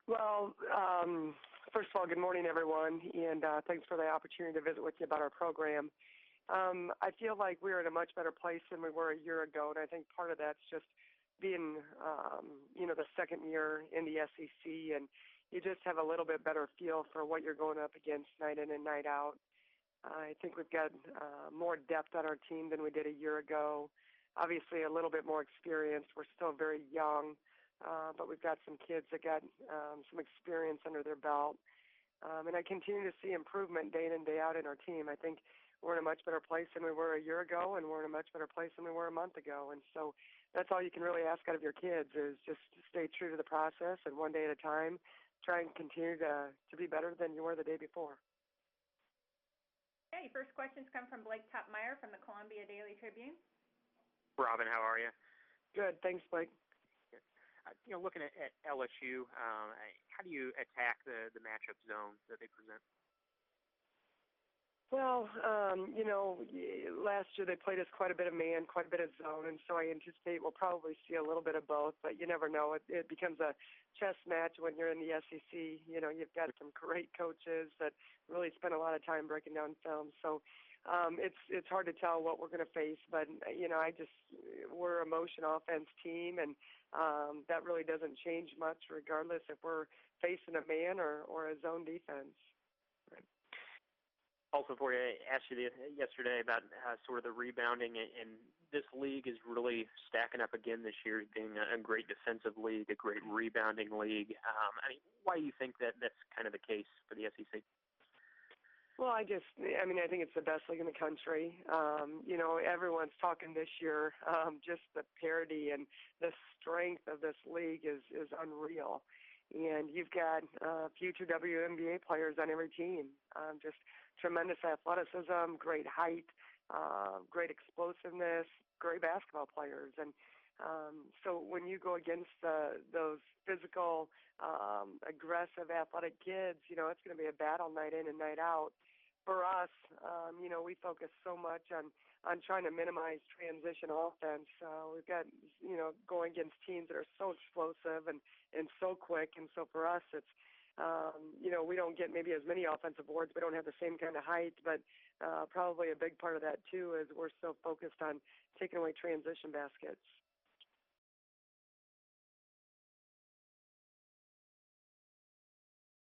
Well, first of all, good morning, everyone, and thanks for the opportunity to visit with you about our program. I feel like we're in a much better place than we were a year ago, and I think part of that's just being, the second year in the SEC, and you just have a little bit better feel for what you're going up against night in and night out. I think we've got more depth on our team than we did a year ago. Obviously, a little bit more experience. We're still very young, but we've got some kids that got some experience under their belt. And I continue to see improvement day in and day out in our team. I think we're in a much better place than we were a year ago, and we're in a much better place than we were a month ago. And so that's all you can really ask out of your kids is just to stay true to the process and one day at a time, try and continue to be better than you were the day before. Okay, first questions come from Blake Topmeyer from the Columbia Daily Tribune. Robin, how are you? Good. Thanks, Blake. Looking at LSU, how do you attack the matchup zone that they present? Well, last year they played us quite a bit of man, quite a bit of zone, and so I anticipate we'll probably see a little bit of both, but you never know. It becomes a chess match when you're in the SEC. You've got some great coaches that really spend a lot of time breaking down film, so it's hard to tell what we're going to face, but, we're a motion offense team, and that really doesn't change much regardless if we're facing a man or a zone defense. Also for you, I asked you yesterday about sort of the rebounding, and this league is really stacking up again this year, being a great defensive league, a great rebounding league. Why do you think that's kind of the case for the SEC? Well, I think it's the best league in the country. Everyone's talking this year, just the parity and the strength of this league is unreal. And you've got future WNBA players on every team, just tremendous athleticism, great height, great explosiveness, great basketball players. And so when you go against those physical, aggressive, athletic kids, it's going to be a battle night in and night out. For us, we focus so much on trying to minimize transition offense. We've got, going against teams that are so explosive and so quick. And so for us, it's, we don't get maybe as many offensive boards. We don't have the same kind of height, but probably a big part of that, too, is we're so focused on taking away transition baskets.